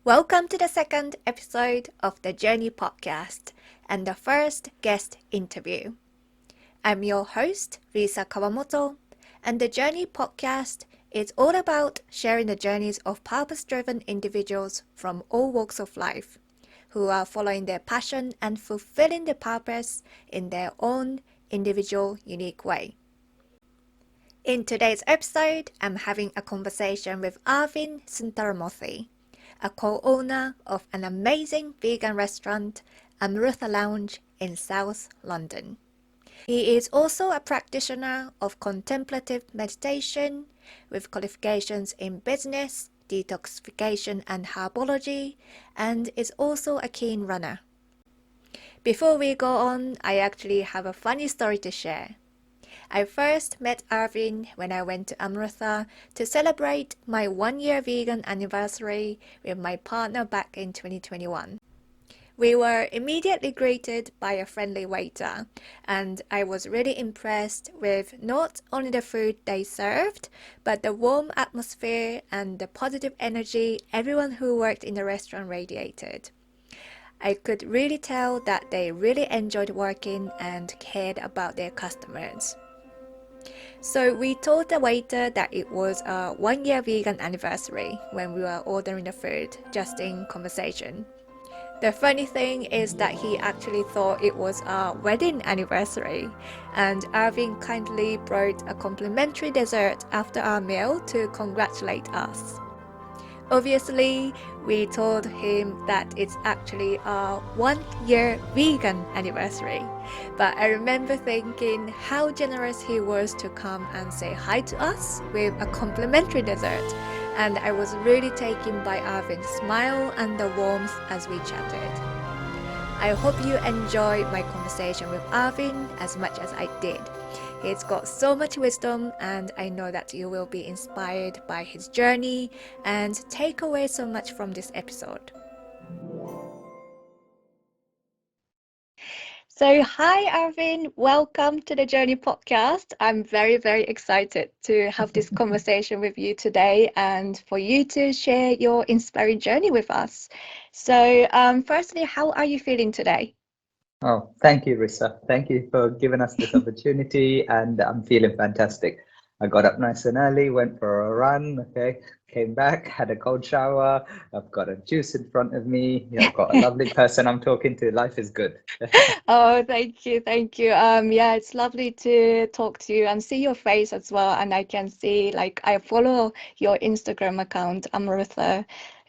Welcome to the second episode of the Journey podcast and the first guest interview. I'm your host, Risa Kawamoto, and the Journey podcast is all about sharing the journeys of purpose-driven individuals from all walks of life who are following their passion and fulfilling their purpose in their own individual, unique way. In today's episode, I'm having a conversation with Arvin Suntaramoorthy, a co-owner of an amazing vegan restaurant, Amrutha Lounge in South London. He is also a practitioner of contemplative meditation with qualifications in business, detoxification and herbology, and is also a keen runner. Before we go on, I actually have a funny story to share. I first met Arvin when I went to Amrutha to celebrate my 1-year vegan anniversary with my partner back in 2021. We were immediately greeted by a friendly waiter, and I was really impressed with not only the food they served, but the warm atmosphere and the positive energy everyone who worked in the restaurant radiated. I could really tell that they really enjoyed working and cared about their customers. So we told the waiter that it was a 1-year vegan anniversary when we were ordering the food, just in conversation. The funny thing is that he actually thought it was our wedding anniversary, and Arvin kindly brought a complimentary dessert after our meal to congratulate us. Obviously, we told him that it's actually our 1-year vegan anniversary, but I remember thinking how generous he was to come and say hi to us with a complimentary dessert, and I was really taken by Arvin's smile and the warmth as we chatted. I hope you enjoyed my conversation with Arvin as much as I did. He's got so much wisdom, and I know that you will be inspired by his journey and take away so much from this episode. So, hi Arvin, welcome to the Journey podcast. I'm very, very excited to have this conversation with you today and for you to share your inspiring journey with us. So, firstly, how are you feeling today? Oh, thank you, Risa. Thank you for giving us this opportunity, and I'm feeling fantastic. I got up nice and early, went for a run, okay, came back, had a cold shower. I've got a juice in front of me. I've got a lovely person I'm talking to. Life is good. Oh, thank you, thank you. Yeah, it's lovely to talk to you and see your face as well. And I can see, like, I follow your Instagram account, Amrutha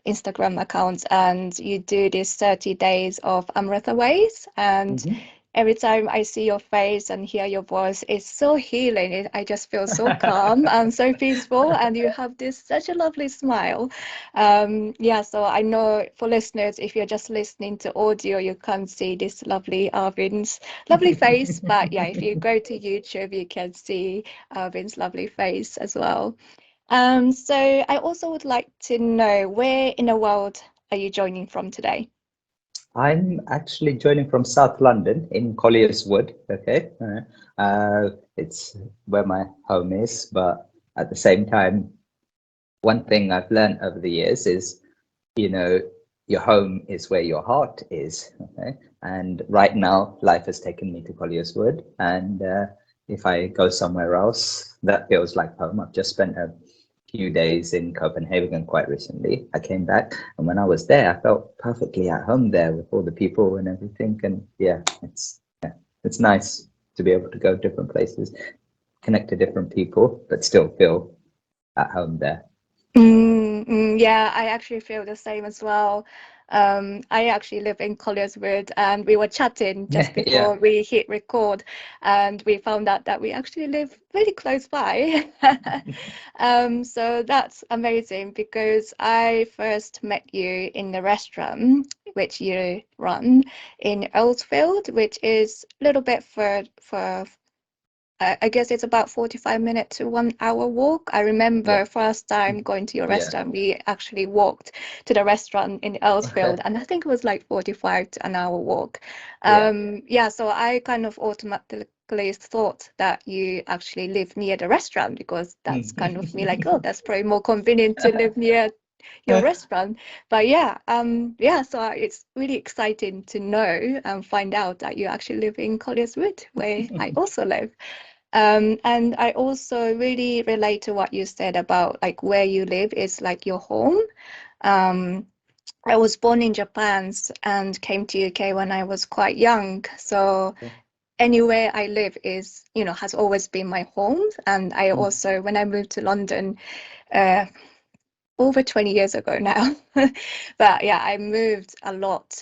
Instagram account, and you do this 30 days of Amrutha ways. And Mhm. every time I see your face and hear your voice, it's so healing. I just feel so calm and so peaceful, and you have this such a lovely smile. Yeah, so I know for listeners, if you're just listening to audio, you can't see this lovely Arvin's lovely face. But yeah, if you go to YouTube, you can see Arvin's lovely face as well. So I also would like to know, where in the world are you joining from today? I'm actually joining from South London in Collier's Wood, okay? It's where my home is, but at the same time, one thing I've learned over the years is, you know, your home is where your heart is. Okay, and right now, life has taken me to Collier's Wood, and if I go somewhere else, that feels like home. I've just spent a few days in Copenhagen quite recently. I came back, and when I was there, I felt perfectly at home there with all the people and everything. And yeah, it's nice to be able to go different places, connect to different people, but still feel at home there. Yeah, I actually feel the same as well. I actually live in Collierswood, and we were chatting just Yeah. before we hit record, and we found out that we actually live really close by. So that's amazing because I first met you in the restaurant which you run in Earlsfield, which is a little bit for I guess it's about 45 minutes to 1 hour walk. I remember Yeah. first time going to your Yeah. restaurant, we actually walked to the restaurant in Earlsfield, Okay. and I think it was like 45 to an hour walk. Yeah. Yeah, so I kind of automatically thought that you actually live near the restaurant because that's kind of me like, oh, that's probably more convenient to live near your restaurant. But yeah, so it's really exciting to know and find out that you actually live in Colliers Wood, where I also live. And I also really relate to what you said about like where you live is like your home. Um, I was born in Japan and came to UK when I was quite young. So anywhere I live is, has always been my home. And I also, when I moved to London, uh, over 20 years ago now. But yeah, I moved a lot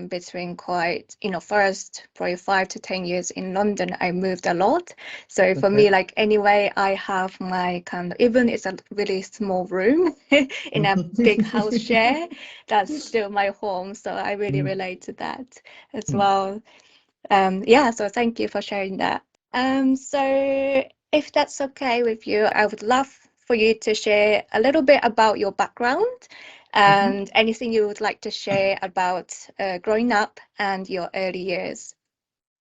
between quite, first probably 5 to 10 years in London, I moved a lot. So for Okay. me, like anyway, I have my kind of, even it's a really small room in a big house share, that's still my home. So I really relate to that as well. Yeah, so thank you for sharing that. So if that's okay with you, I would love for you to share a little bit about your background and anything you would like to share about growing up and your early years.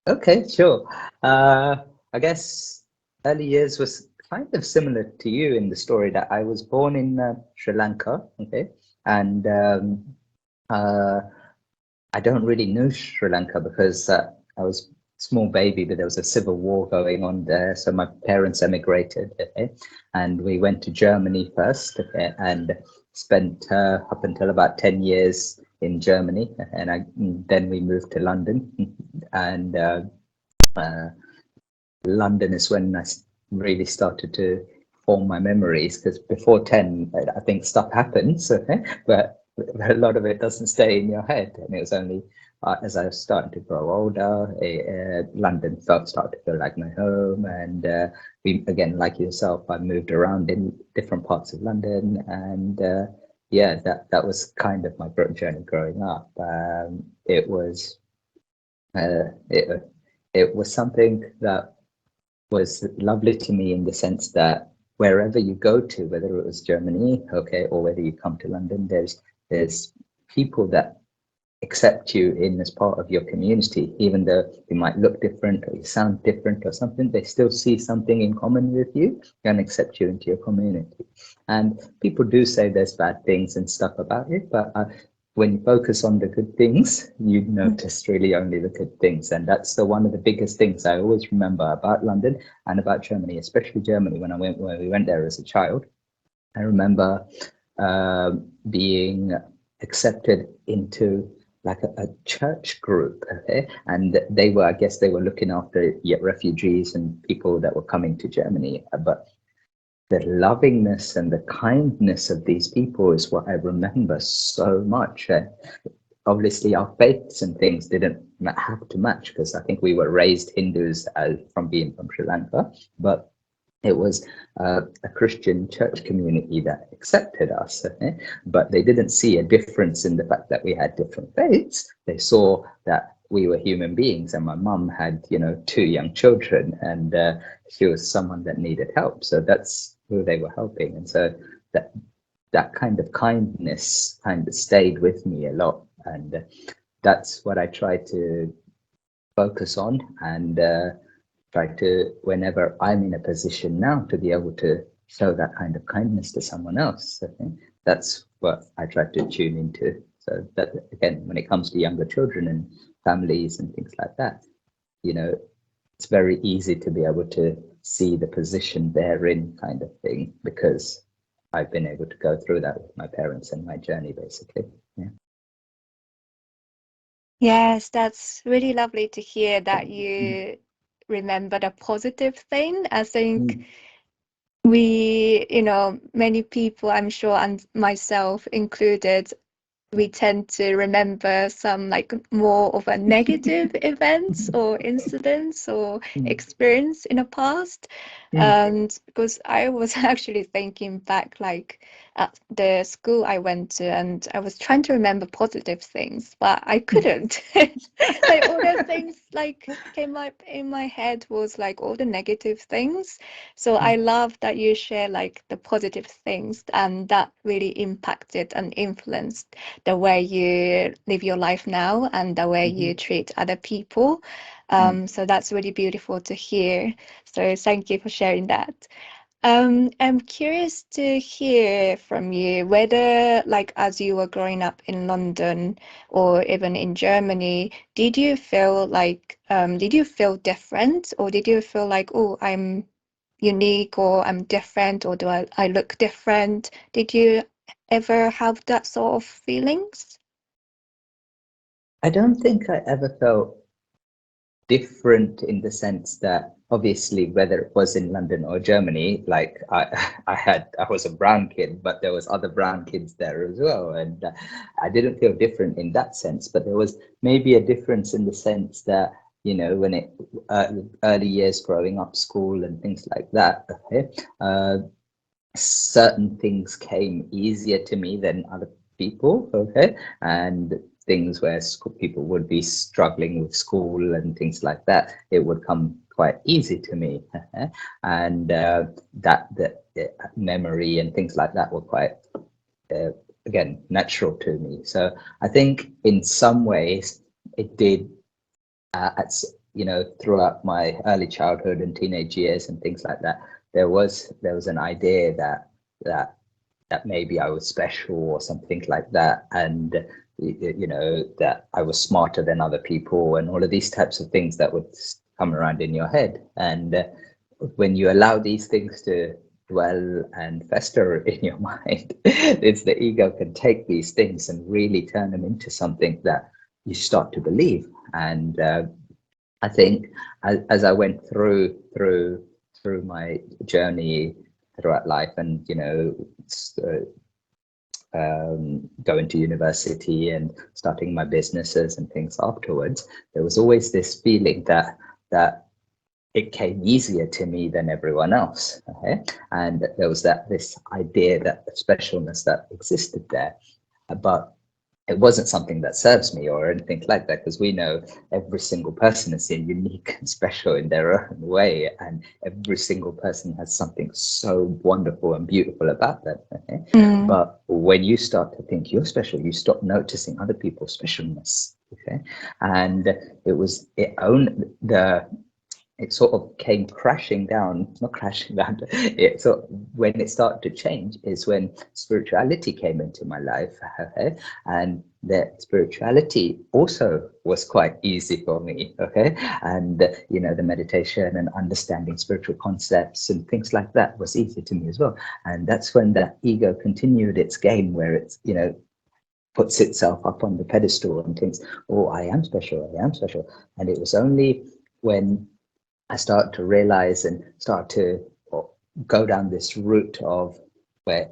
Okay, sure. I guess early years was kind of similar to you in the story that I was born in Sri Lanka, okay, and uh, I don't really know Sri Lanka because I was a small baby, but there was a civil war going on there, so my parents emigrated, okay, and we went to Germany first, okay, and spent up until about 10 years in Germany, and then we moved to London, and uh, London is when I really started to form my memories because before 10, I think stuff happens, but a lot of it doesn't stay in your head. And it was only as I was starting to grow older, London started to feel like my home. And we, again, like yourself, I moved around in different parts of London. And yeah, that was kind of my journey growing up. It was uh, it, it was something that was lovely to me in the sense that wherever you go to, whether it was Germany, okay, or whether you come to London, there's people that accept you in as part of your community, even though you might look different or you sound different or something, they still see something in common with you and accept you into your community. And people do say there's bad things and stuff about it, but when you focus on the good things, you notice really only the good things. And that's one of the biggest things I always remember about London and about Germany, especially Germany when we went there as a child. I remember being accepted into like a church group, okay? And I guess they were looking after refugees and people that were coming to Germany. But the lovingness and the kindness of these people is what I remember so much. Obviously, our faiths and things didn't have to match because I think we were raised Hindus from being from Sri Lanka, but it was a Christian church community that accepted us, okay? But they didn't see a difference in the fact that we had different faiths. They saw that we were human beings, and my mum had, 2 young children, and she was someone that needed help. So that's who they were helping, and so that kind of kindness kind of stayed with me a lot, and that's what I try to focus on and try to, whenever I'm in a position now to be able to show that kind of kindness to someone else. I think that's what I try to tune into. So that, again, when it comes to younger children and families and things like that, it's very easy to be able to see the position they're in, kind of thing, because I've been able to go through that with my parents and my journey, basically. Yeah. Yes, that's really lovely to hear that you remember the positive thing. I think Mm. many people, I'm sure, and myself included, we tend to remember some like more of a negative events or incidents or Mm. experience in the past. Mm. And because I was actually thinking back like at the school I went to, and I was trying to remember positive things, but I couldn't. Like all the things like came up in my head was like all the negative things. So I love that you share like the positive things, and that really impacted and influenced the way you live your life now and the way you Mhm. treat other people. Mm. So that's really beautiful to hear. So thank you for sharing that. I'm curious to hear from you whether, like, as you were growing up in London or even in Germany, did you feel different, or did you feel like, oh, I'm unique, or I'm different, or I look different? Did you ever have that sort of feelings? I don't think I ever felt different in the sense that obviously whether it was in London or Germany, like I was a brown kid, but there was other brown kids there as well, and I didn't feel different in that sense. But there was maybe a difference in the sense that, you know, when it early years growing up, school and things like that. Okay, certain things came easier to me than other people. Okay, and things where people would be struggling with school and things like that, it would come quite easy to me. And that the memory and things like that were quite again natural to me. So I think in some ways it did, at you know, throughout my early childhood and teenage years and things like that, there was an idea that that maybe I was special or something like that, and you know, that I was smarter than other people and all of these types of things that would come around in your head. And when you allow these things to dwell and fester in your mind, it's the ego can take these things and really turn them into something that you start to believe. And I think as I went through my journey throughout life, and you know, going to university and starting my businesses and things afterwards, there was always this feeling that it came easier to me than everyone else. Okay, and there was this idea that the specialness that existed there, but it wasn't something that serves me or anything like that, because we know every single person is unique and special in their own way, and every single person has something so wonderful and beautiful about them. Okay? Mm. But when you start to think you're special, you stop noticing other people's specialness. Okay, and it sort of came crashing down, not crashing down. So when it started to change is when spirituality came into my life. Okay? And that spirituality also was quite easy for me. Okay, and you know, the meditation and understanding spiritual concepts and things like that was easy to me as well. And that's when the ego continued its game, where it's, you know, puts itself up on the pedestal and thinks, oh, I am special, I am special. And it was only when I start to realize and start to go down this route of where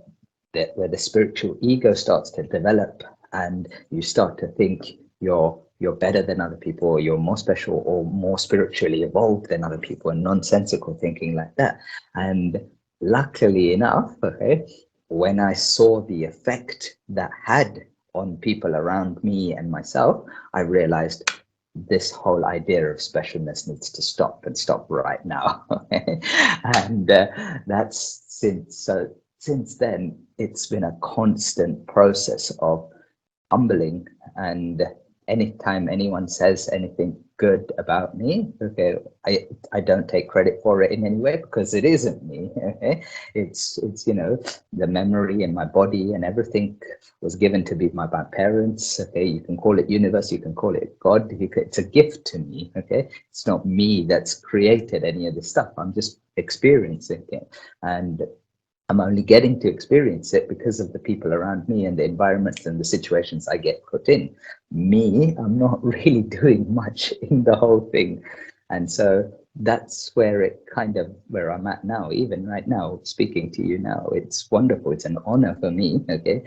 the spiritual ego starts to develop, and you start to think you're better than other people, or you're more special or more spiritually evolved than other people, and nonsensical thinking like that. And luckily enough, okay, when I saw the effect that had on people around me and myself, I realized this whole idea of specialness needs to stop, and stop right now. And that's since then it's been a constant process of humbling. And anytime anyone says anything good about me, okay, I don't take credit for it in any way, because it isn't me. Okay, it's you know, the memory in my body and everything was given to me by my parents. Okay, you can call it universe, you can call it God, it's a gift to me. Okay, it's not me that's created any of this stuff, I'm just experiencing it. And I'm only getting to experience it because of the people around me and the environments and the situations I get put in. Me, I'm not really doing much in the whole thing. And so that's where where I'm at now, even right now, speaking to you now. It's wonderful. It's an honor for me, okay,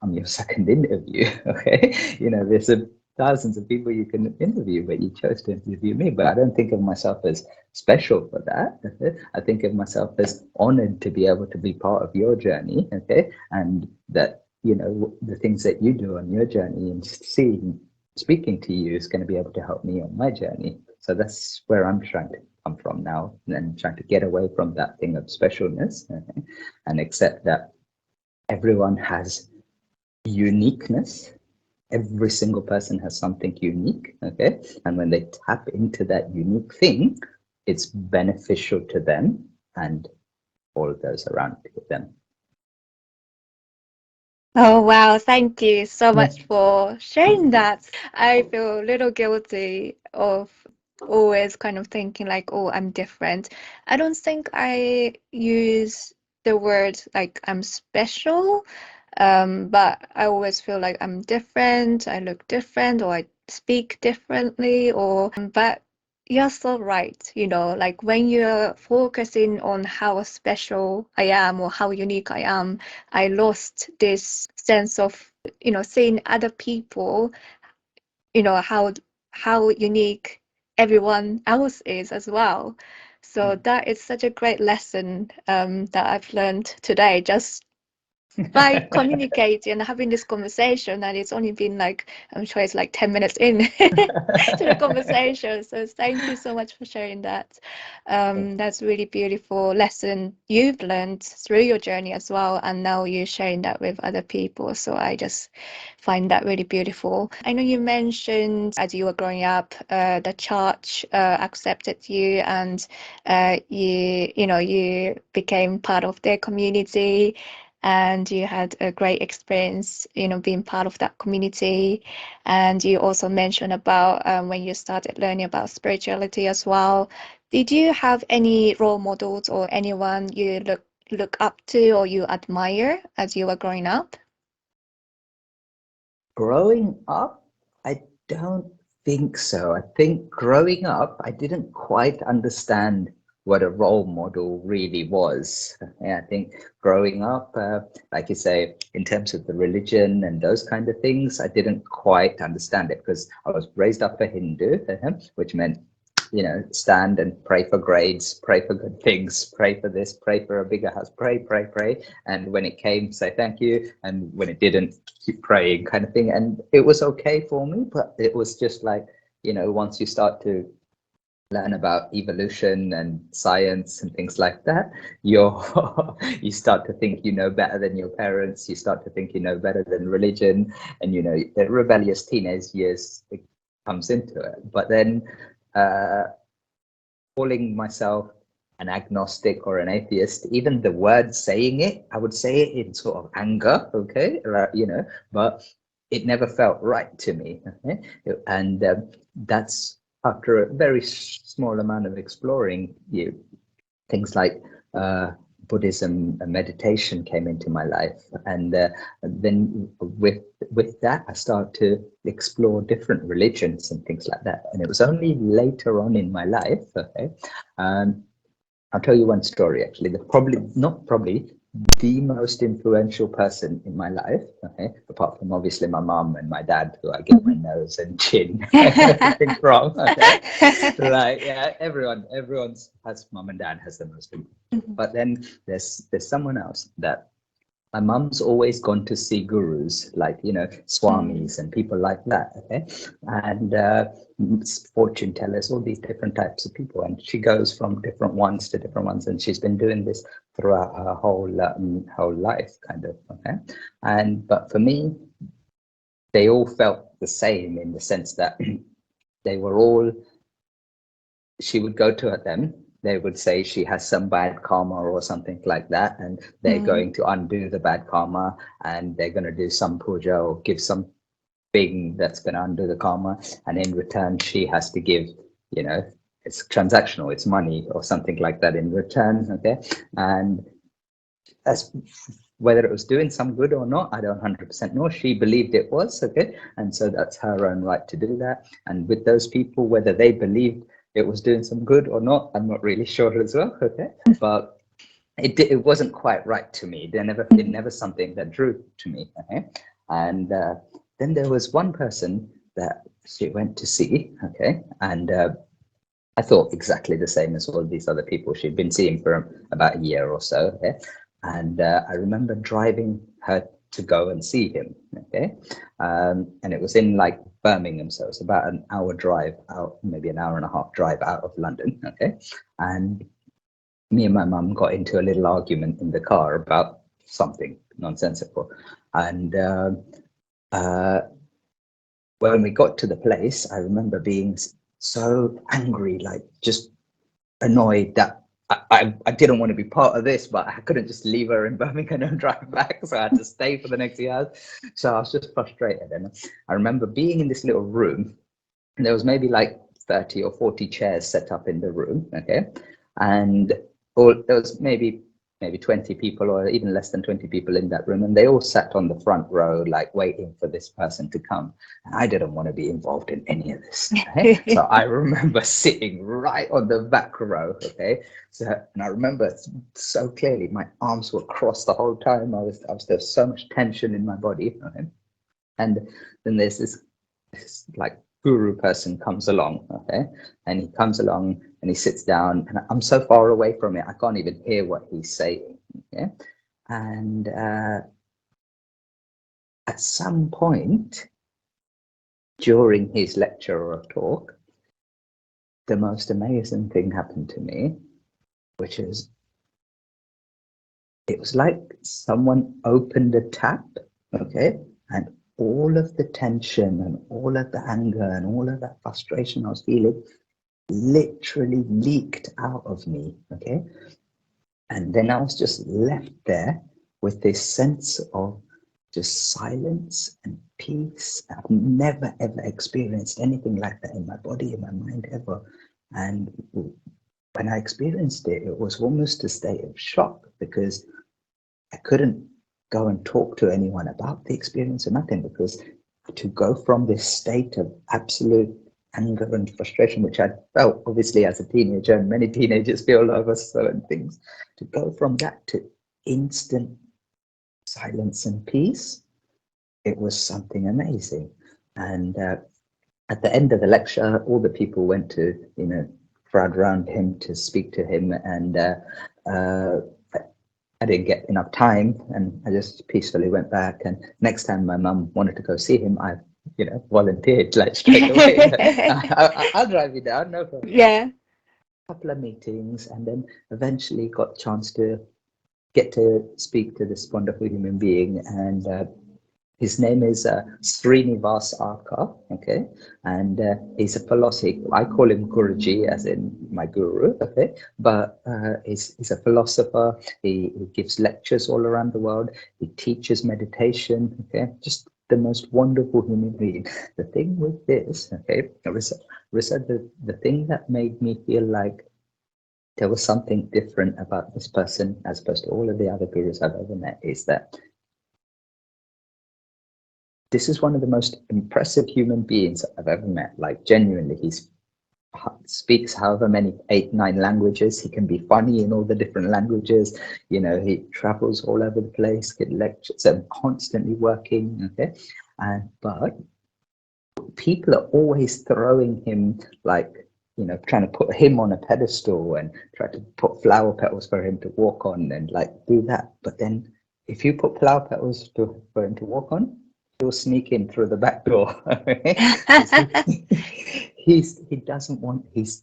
I'm your second interview, okay? You know, there's thousands of people you can interview, but you chose to interview me. But I don't think of myself as special for that. Okay? I think of myself as honored to be able to be part of your journey. Okay, and that, you know, the things that you do on your journey, and speaking to you is going to be able to help me on my journey. So that's where I'm trying to come from now, and trying to get away from that thing of specialness, okay? And accept that everyone has uniqueness. Every single person has something unique, okay? And when they tap into that unique thing, it's beneficial to them, and all those around them. Oh wow, thank you so Yeah. much for sharing that. I feel a little guilty of always kind of thinking like, oh, I'm different. I don't think I use the word like I'm special, but I always feel like I'm different, I look different, or I speak differently, or but you're so right, like when you're focusing on how special I am or how unique I am, I lost this sense of, seeing other people, how unique everyone else is as well. So that is such a great lesson that I've learned today, just by communicating and having this conversation. And it's only been like, I'm sure it's like 10 minutes in to the conversation. So thank you so much for sharing that. That's a really beautiful lesson you've learned through your journey as well, and now you're sharing that with other people. So I just find that really beautiful. I know you mentioned as you were growing up, the church accepted you, and you became part of their community, and you had a great experience, being part of that community. And you also mentioned about when you started learning about spirituality as well. Did you have any role models or anyone you look up to or you admire as you were growing up? Growing up, I don't think so. I think growing up, I didn't quite understand what a role model really was. Yeah, I think growing up, like you say, in terms of the religion and those kind of things, I didn't quite understand it because I was raised up a Hindu, which meant, stand and pray for grades, pray for good things, pray for this, pray for a bigger house, pray, pray, pray. And when it came, say thank you. And when it didn't, keep praying, kind of thing. And it was okay for me, but it was just like, once you start to learn about evolution and science and things like that, you start to think you know better than your parents, you start to think you know better than religion, and the rebellious teenage years, it comes into it. But then calling myself an agnostic or an atheist, even the word saying it, I would say it in sort of anger, okay, but it never felt right to me. Okay? And that's after a very small amount of exploring things like Buddhism and meditation came into my life, and then with that, I started to explore different religions and things like that. And it was only later on in my life, okay, I'll tell you one story actually. The most influential person in my life, okay, apart from obviously my mom and my dad, who I get my nose and chin everything from. Okay, like yeah, everyone's has mom and dad has the most important. But then there's someone else that my mum's always gone to see gurus like swamis and people like that, okay, and fortune tellers, all these different types of people, and she goes from different ones to different ones, and she's been doing this throughout her whole life, kind of, okay. And but for me, they all felt the same in the sense that they were all, she would go to them, they would say she has some bad karma or something like that, and they're going to undo the bad karma, and they're going to do some puja or give some thing that's going to undo the karma, and in return she has to give, it's transactional, it's money or something like that in return, okay. And as whether it was doing some good or not, I don't 100% know. She believed it was, okay, and so that's her own right to do that. And with those people, whether they believed it was doing some good or not, I'm not really sure as well, okay. But it wasn't quite right to me. It never something that drew to me, okay. And then there was one person that she went to see, okay, and I thought exactly the same as all these other people she'd been seeing for about a year or so, okay. And I remember driving her to go and see him, okay. And it was in like Birmingham, so it's about an hour drive out, maybe an hour and a half drive out of London, okay. And me and my mum got into a little argument in the car about something nonsensical. And when we got to the place, I remember being so angry, like just annoyed that I didn't want to be part of this, but I couldn't just leave her in Birmingham and drive back. So I had to stay for the next few hours. So I was just frustrated. And I remember being in this little room, and there was maybe like 30 or 40 chairs set up in the room. Okay. And there was maybe 20 people or even less than 20 people in that room, and they all sat on the front row like waiting for this person to come, and I didn't want to be involved in any of this. Okay? So I remember sitting right on the back row. Okay, so, and I remember so clearly my arms were crossed the whole time. There's so much tension in my body. Okay? And then there's this like guru person comes along, okay, and he comes along and he sits down, and I'm so far away from it I can't even hear what he's saying. Okay, and at some point during his lecture or talk, the most amazing thing happened to me, which is it was like someone opened a tap, okay, and all of the tension and all of the anger and all of that frustration I was feeling literally leaked out of me, okay? And then I was just left there with this sense of just silence and peace. I've never ever experienced anything like that in my body, in my mind ever. And when I experienced it, it was almost a state of shock because I couldn't go and talk to anyone about the experience or nothing, because to go from this state of absolute anger and frustration, which I felt obviously as a teenager, and many teenagers feel over certain things, to go from that to instant silence and peace, it was something amazing. And at the end of the lecture, all the people went to, crowd around him to speak to him, and I didn't get enough time, and I just peacefully went back. And next time my mum wanted to go see him, I, volunteered like straight away. I'll drive you down, no problem. Yeah. A couple of meetings, and then eventually got a chance to get to speak to this wonderful human being, and his name is Srinivas Arka, okay, and he's a philosopher. I call him Guruji, as in my guru, okay, but he's a philosopher. He gives lectures all around the world. He teaches meditation, okay, just the most wonderful human being. The thing with this, okay, Risa, the thing that made me feel like there was something different about this person as opposed to all of the other gurus I've ever met is that this is one of the most impressive human beings I've ever met. Like, genuinely, he speaks however many 8, 9 languages. He can be funny in all the different languages. He travels all over the place, gives lectures, and constantly working. Okay, but people are always throwing him like, trying to put him on a pedestal and try to put flower petals for him to walk on and like do that. But then if you put flower petals for him to walk on, he'll sneak in through the back door. he doesn't want, he's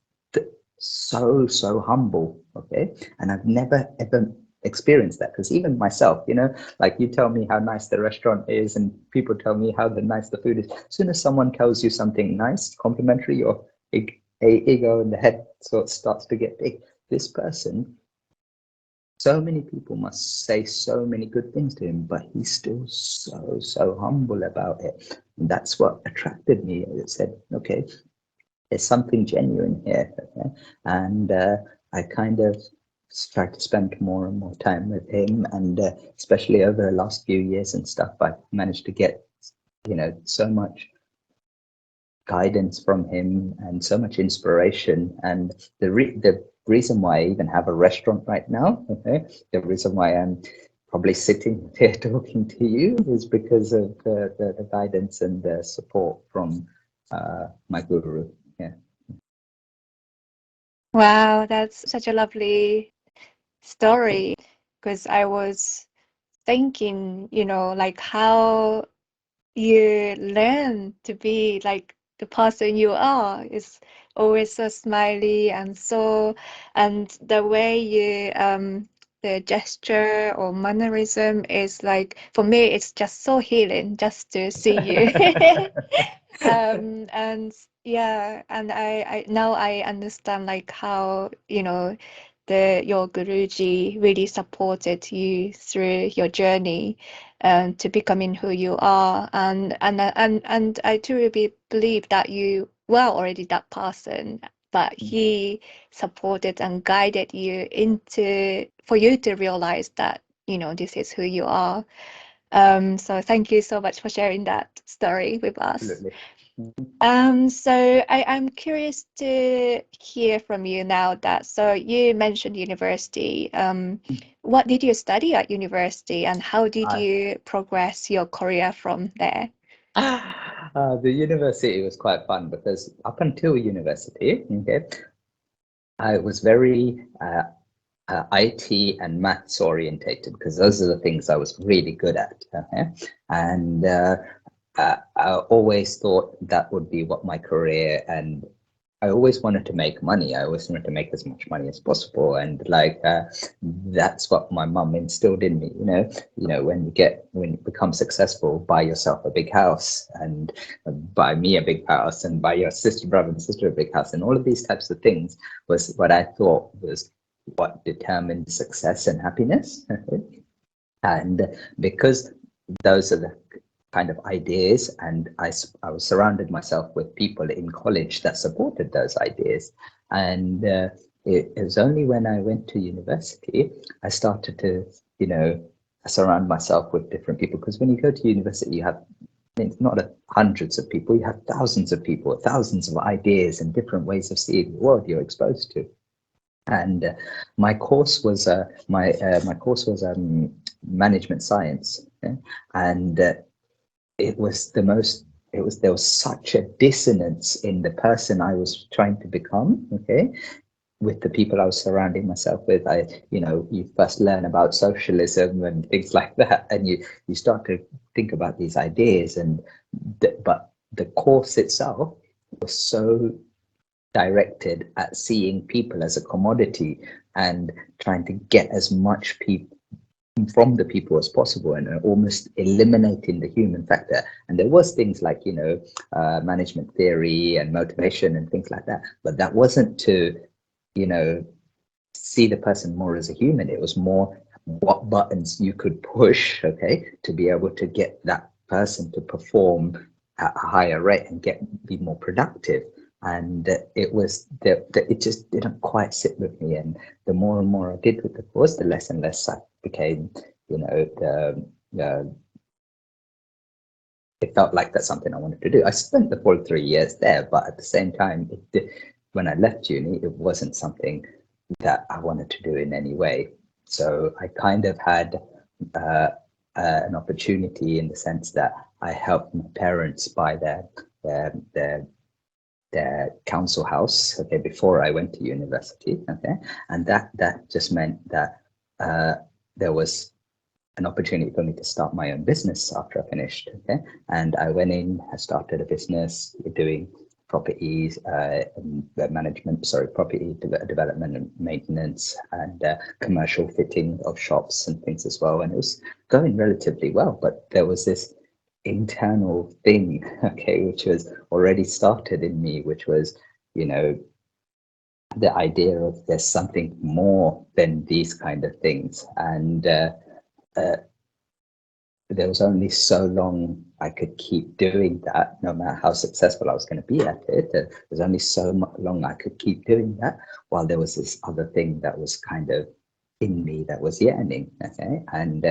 so humble, okay? And I've never ever experienced that, because even myself, like you tell me how nice the restaurant is and people tell me how nice the food is. As soon as someone tells you something nice, complimentary, your ego in the head sort of starts to get big. This person, so many people must say so many good things to him, but he's still so humble about it. And that's what attracted me. It said, okay, there's something genuine here. Okay? And I kind of tried to spend more and more time with him, and especially over the last few years and stuff, I've managed to get, so much guidance from him and so much inspiration. And the reason why I even have a restaurant right now, okay, the reason why I'm probably sitting here talking to you is because of the guidance and the support from my guru. Yeah. Wow, that's such a lovely story, because I was thinking, like how you learn to be like the person you are is always so smiley and the way you the gesture or mannerism is like, for me it's just so healing just to see you. And yeah, and I now I understand like how your Guruji really supported you through your journey to becoming who you are, and I truly believe that you were already that person, but he supported and guided you into for you to realize that this is who you are. So thank you so much for sharing that story with us. Absolutely. So I'm curious to hear from you now that, so you mentioned university. What did you study at university and how did I, you progress your career from there? the university was quite fun because up until university, okay, I was very IT and maths orientated because those are the things I was really good at. Okay? And I always thought that would be what my career, and I always wanted to make money. I always wanted to make as much money as possible, and that's what my mum instilled in me. When you become successful, buy yourself a big house, and buy me a big house, and buy your brother and sister a big house, and all of these types of things was what I thought was what determined success and happiness. And because those are the kind of ideas, and I was surrounded myself with people in college that supported those ideas. And it was only when I went to university I started to surround myself with different people, because when you go to university you have, it's not hundreds of people, you have thousands of people, thousands of ideas and different ways of seeing the world you're exposed to. And my course was management science. Okay? And it was there was such a dissonance in the person I was trying to become, okay, with the people I was surrounding myself with. You first learn about socialism and things like that, and you start to think about these ideas, but the course itself was so directed at seeing people as a commodity and trying to get as much people from the people as possible, and almost eliminating the human factor. And there was things like management theory and motivation and things like that, but that wasn't to see the person more as a human. It was more what buttons you could push, okay, to be able to get that person to perform at a higher rate and be more productive. And it just didn't quite sit with me. And the more and more I did with the course, the less and less I became, it felt like that's something I wanted to do. I spent the full 3 years there, but at the same time, when I left uni, it wasn't something that I wanted to do in any way. So I kind of had an opportunity in the sense that I helped my parents buy their council house, okay, before I went to university, okay, and that just meant that there was an opportunity for me to start my own business after I finished, okay, and I went in, I started a business doing properties property development and maintenance, and commercial fitting of shops and things as well, and it was going relatively well, but there was this internal thing, okay, which was already started in me, which was, the idea of there's something more than these kind of things. And there was only so long I could keep doing that, no matter how successful I was going to be at it. There's only so long I could keep doing that, while there was this other thing that was kind of in me that was yearning, okay? And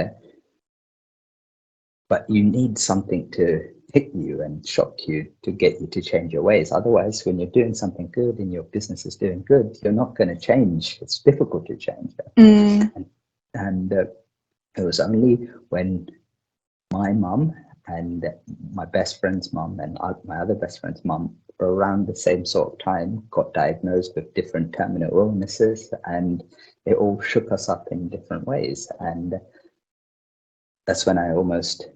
but you need something to hit you and shock you to get you to change your ways. Otherwise, when you're doing something good and your business is doing good, you're not going to change. It's difficult to change. And it was only when my mum and my best friend's mum and my other best friend's mum, around the same sort of time, got diagnosed with different terminal illnesses, and it all shook us up in different ways. And that's when I almost,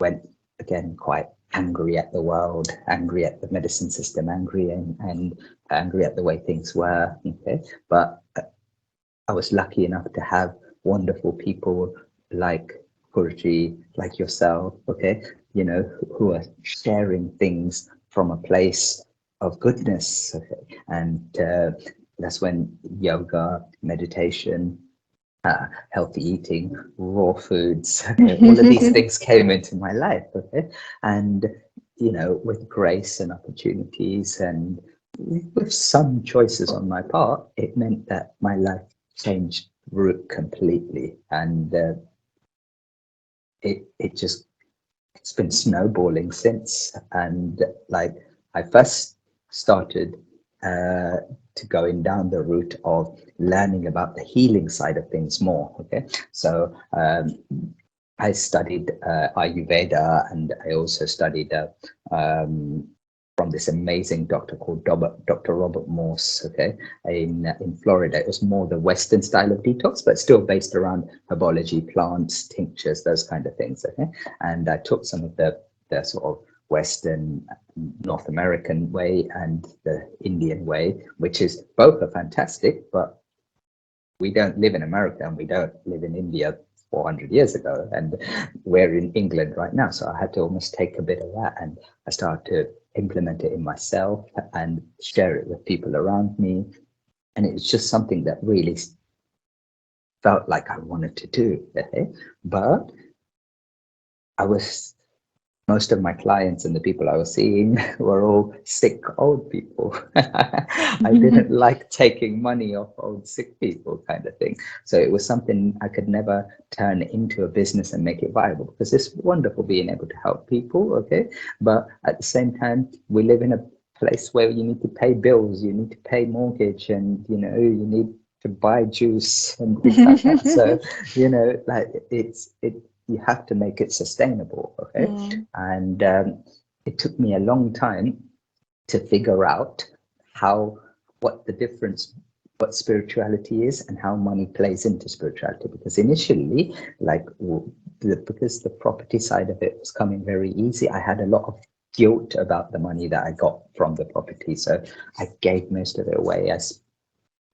went again quite angry at the world, angry at the medicine system, angry and angry at the way things were. Okay, but I was lucky enough to have wonderful people like Gurji, like yourself, okay, who are sharing things from a place of goodness, okay, and that's when yoga, meditation, healthy eating, raw foods, all of these things came into my life. Okay, and with grace and opportunities and with some choices on my part, it meant that my life changed route completely, and it just it's been snowballing since. And like I first started to going down the route of learning about the healing side of things more. Okay, so I studied Ayurveda, and I also studied um, from this amazing doctor called Dr. Robert Morse, okay, in Florida. It was more the Western style of detox, but still based around herbology, plants, tinctures, those kind of things, okay. And I took some of the sort of Western North American way and the Indian way, which is both are fantastic, but we don't live in America and we don't live in India 400 years ago, and we're in England right now. So I had to almost take a bit of that, and I started to implement it in myself and share it with people around me. And it's just something that really felt like I wanted to do. Okay? But I was most of my clients and the people I was seeing were all sick old people. I didn't like taking money off old sick people, kind of thing. So it was something I could never turn into a business and make it viable, because it's wonderful being able to help people, okay? But at the same time, we live in a place where you need to pay bills, you need to pay mortgage, and you need to buy juice and things like that. So like you have to make it sustainable, okay? And it took me a long time to figure out what the difference, what spirituality is and how money plays into spirituality. Because initially, like because the property side of it was coming very easy, I had a lot of guilt about the money that I got from the property. So I gave most of it away. I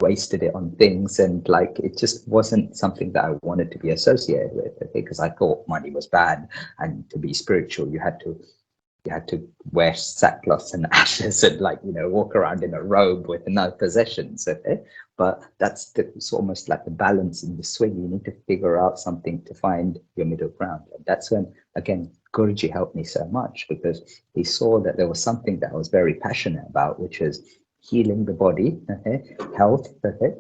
wasted it on things, and like it just wasn't something that I wanted to be associated with, okay? Because I thought money was bad, and to be spiritual you had to wear sackcloth and ashes and walk around in a robe with no possessions, okay? But it's almost like the balance in the swing. You need to figure out something to find your middle ground, and that's when again Guruji helped me so much, because he saw that there was something that I was very passionate about, which is healing the body, okay? Health, okay?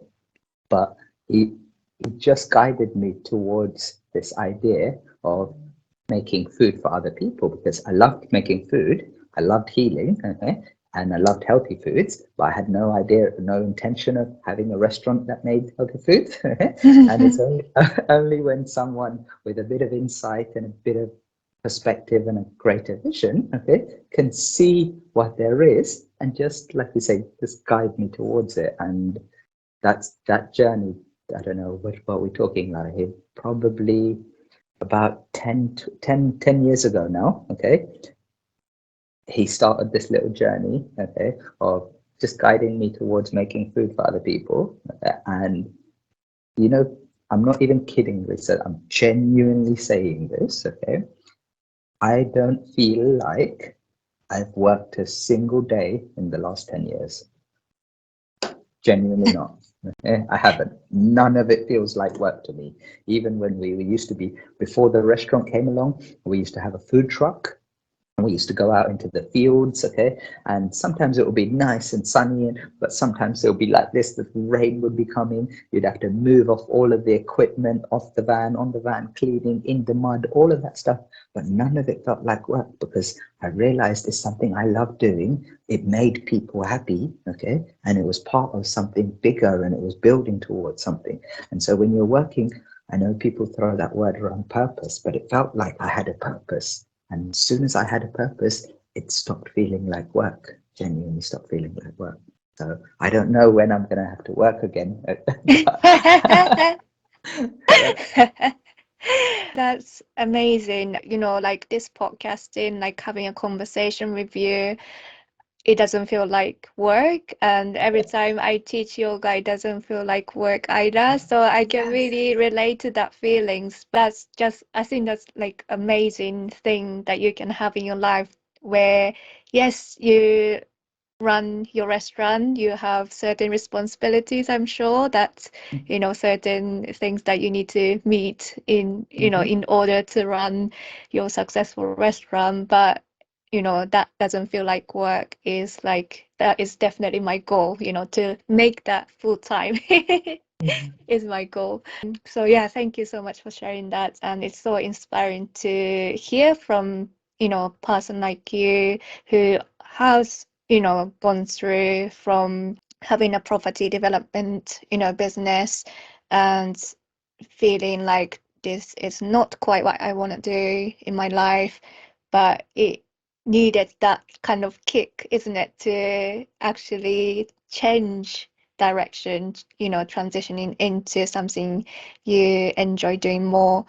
But he just guided me towards this idea of making food for other people, because I loved making food, I loved healing, okay? And I loved healthy foods, but I had no idea, no intention of having a restaurant that made healthy food. And it's only when someone with a bit of insight and a bit of perspective and a greater vision, okay, can see what there is and just, like you say, just guide me towards it. And that's that journey. I don't know what we're talking like here. Probably about 10 years ago now. Okay, he started this little journey. Okay, of just guiding me towards making food for other people. And I'm not even kidding, Lisa. I'm genuinely saying this. Okay, I don't feel like I've worked a single day in the last 10 years. Genuinely not. I haven't. None of it feels like work to me. Even when we used to be, before the restaurant came along, we used to have a food truck. And we used to go out into the fields, okay? And sometimes it would be nice and sunny, but sometimes it would be like this, the rain would be coming. You'd have to move off all of the equipment off the van, on the van, cleaning in the mud, all of that stuff. But none of it felt like work, because I realized it's something I love doing. It made people happy, okay? And it was part of something bigger, and it was building towards something. And so when you're working, I know people throw that word around, purpose, but it felt like I had a purpose. And as soon as I had a purpose, it stopped feeling like work, genuinely stopped feeling like work. So I don't know when I'm going to have to work again. That's amazing. Like this podcasting, like having a conversation with you, it doesn't feel like work. And every time I teach yoga, it doesn't feel like work either. So I can really relate to that feelings. That's just, I think that's like amazing thing that you can have in your life, where yes, you run your restaurant, you have certain responsibilities, I'm sure, that, certain things that you need to meet in, Mhm. in order to run your successful restaurant. But, that doesn't feel like work. Is like, that is definitely my goal, to make that full time. Mhm. Is my goal. So yeah, thank you so much for sharing that. And it's so inspiring to hear from, a person like you who has, gone through from having a property development, business, and feeling like this is not quite what I want to do in my life, but it needed that kind of kick, isn't it, to actually change direction, transitioning into something you enjoy doing more.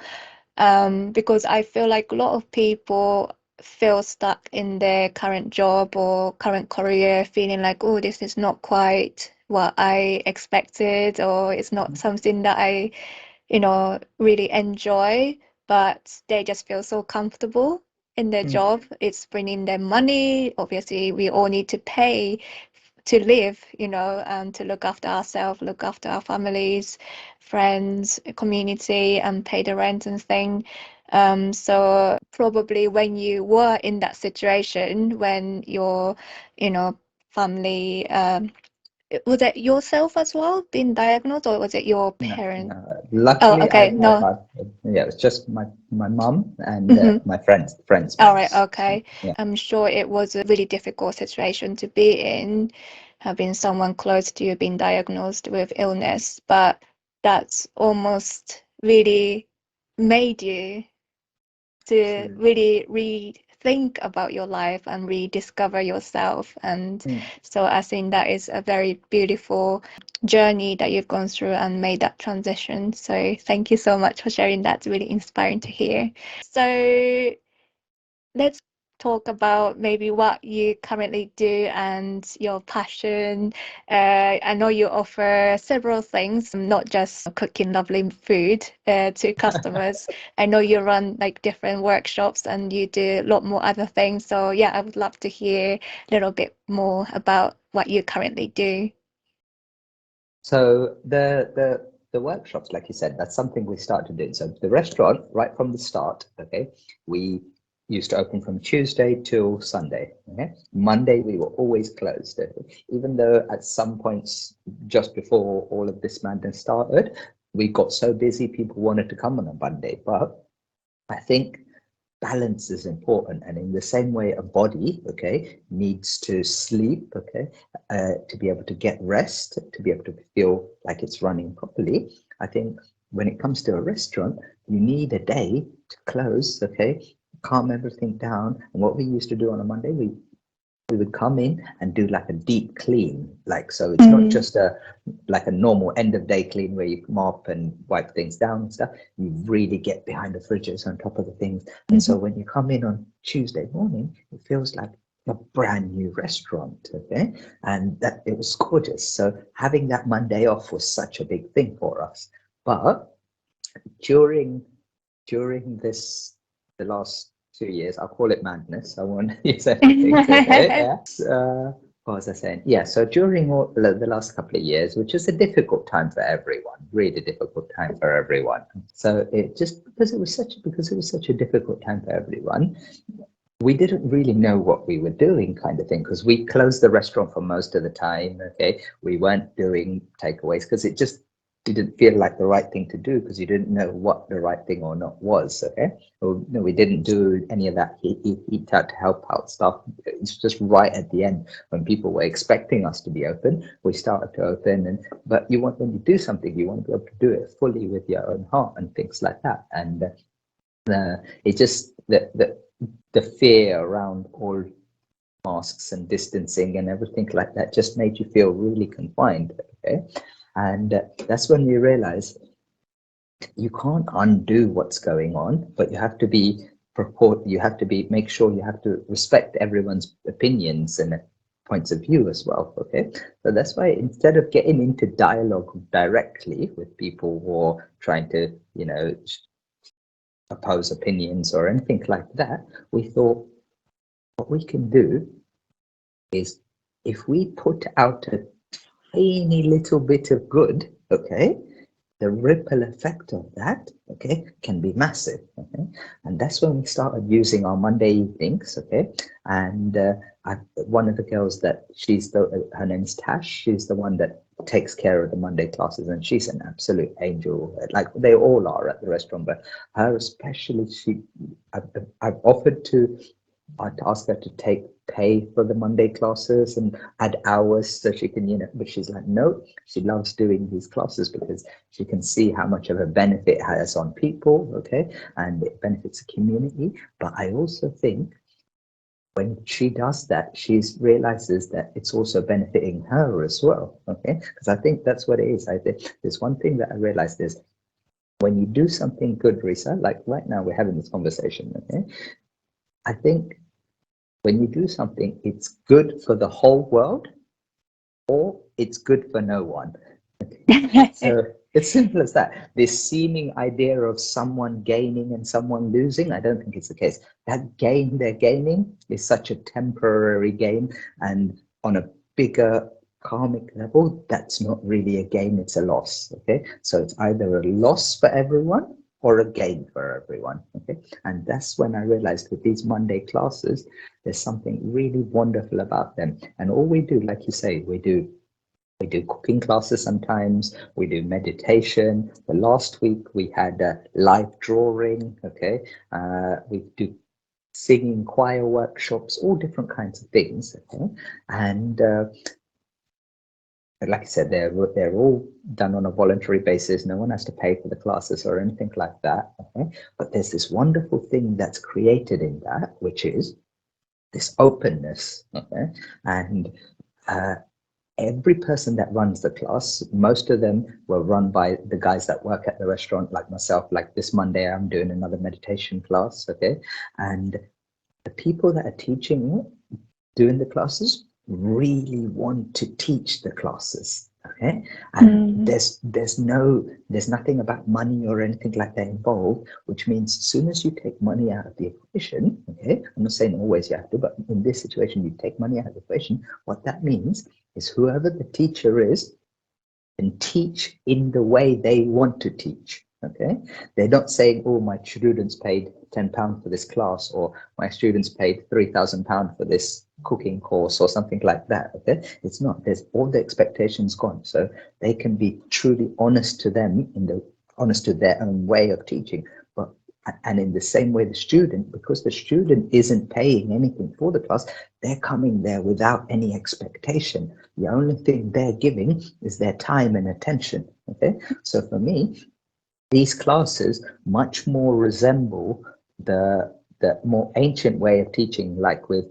Because I feel like a lot of people feel stuck in their current job or current career, feeling like, oh, this is not quite what I expected, or it's not something that I, really enjoy, but they just feel so comfortable in their Mhm. job. It's bringing them money. Obviously, we all need to pay to live, and to look after ourselves, look after our families, friends, community, and pay the rent and thing. So probably when you were in that situation, when your, family, was it yourself as well being diagnosed, or was it your No, parent? no. Oh, Luckily, okay, I no. had, yeah, it was just my mum and Mm-hmm. my friends' All right, parents. okay. Yeah. I'm sure it was a really difficult situation to be in, having someone close to you being diagnosed with illness, but that's almost really made you to True. really rethink about your life and rediscover yourself. And Mm. so I think that is a very beautiful journey that you've gone through and made that transition. So thank you so much for sharing that. It's really inspiring to hear. So let's talk about maybe what you currently do and your passion. I know you offer several things, not just cooking lovely food to customers. I know you run like different workshops and you do a lot more other things. So yeah, I would love to hear a little bit more about what you currently do. So the workshops, like you said, that's something we started doing. So the restaurant, right from the start, okay, we used to open from Tuesday till Sunday. Okay, Monday we were always closed, even though at some points just before all of this madness started, we got so busy people wanted to come on a Monday. But I think balance is important, and in the same way a body, okay, needs to sleep, okay, to be able to get rest, to be able to feel like it's running properly. I think when it comes to a restaurant, you need a day to close, okay, calm everything down. And what we used to do on a Monday, we would come in and do like a deep clean, like, so it's not Mm. just a like a normal end of day clean where you mop and wipe things down and stuff. You really get behind the fridges on top of the things. And so when you come in on Tuesday morning, it feels like a brand new restaurant, okay, and that it was gorgeous. So having that Monday off was such a big thing for us. But during this the last 2 years, I'll call it madness. I won't use anything to it. Yeah. What was I saying? Yeah. So during the last couple of years, which is a difficult time for everyone, really difficult time for everyone. So it just because it was such a difficult time for everyone, we didn't really know what we were doing, kind of thing, because we closed the restaurant for most of the time. Okay, we weren't doing takeaways because it just didn't feel like the right thing to do, because you didn't know what the right thing or not was. Okay, well, no, we didn't do any of that eat out to help out stuff. It's just right at the end when people were expecting us to be open, we started to open. And but you want, when you do something, you want to be able to do it fully with your own heart and things like that. And it just the fear around all masks and distancing and everything like that just made you feel really confined. Okay, and that's when you realize you can't undo what's going on, but you have to be you have to be make sure you have to respect everyone's opinions and points of view as well. Okay, so that's why instead of getting into dialogue directly with people who are trying to, oppose opinions or anything like that, we thought what we can do is if we put out a tiny little bit of good, okay, the ripple effect of that, okay, can be massive. Okay, and that's when we started using our Monday evenings. Okay, and one of the girls that her name is Tash. She's the one that takes care of the Monday classes, and she's an absolute angel. Like they all are at the restaurant, but her especially. I've offered to I'd ask her to pay for the Monday classes and add hours so she can, but she's like, no, she loves doing these classes because she can see how much of a benefit it has on people, okay, and it benefits the community. But I also think when she does that, she realizes that it's also benefiting her as well, okay, because I think that's what it is. I think there's one thing that I realized is when you do something good, Risa, like right now we're having this conversation, okay, I think when you do something, it's good for the whole world or it's good for no one. So it's simple as that. This seeming idea of someone gaining and someone losing, I don't think it's the case. That gain they're gaining is such a temporary gain, and on a bigger karmic level, that's not really a gain, it's a loss. Okay, so it's either a loss for everyone or a gain for everyone. Okay, and that's when I realized with these Monday classes, there's something really wonderful about them. And all we do, like you say, we do cooking classes sometimes, we do meditation. The last week we had live drawing, okay? We do singing, choir workshops, all different kinds of things, okay? And like I said, they're all done on a voluntary basis. No one has to pay for the classes or anything like that, okay? But there's this wonderful thing that's created in that, which is this openness, okay? And every person that runs the class, most of them were run by the guys that work at the restaurant, like myself. Like this Monday, I'm doing another meditation class, okay? And the people that are teaching it, doing the classes, really want to teach the classes, okay? And there's nothing about money or anything like that involved, which means as soon as you take money out of the equation, okay, I'm not saying always you have to, but in this situation you take money out of the equation, what that means is whoever the teacher is can teach in the way they want to teach. Okay, they're not saying, oh, my students paid £10 for this class, or my students paid £3,000 for this cooking course, or something like that. Okay, it's not. There's all the expectations gone, so they can be truly honest to them honest to their own way of teaching. But and in the same way, the student, because the student isn't paying anything for the class, they're coming there without any expectation. The only thing they're giving is their time and attention. Okay, so for me, these classes much more resemble the more ancient way of teaching, like with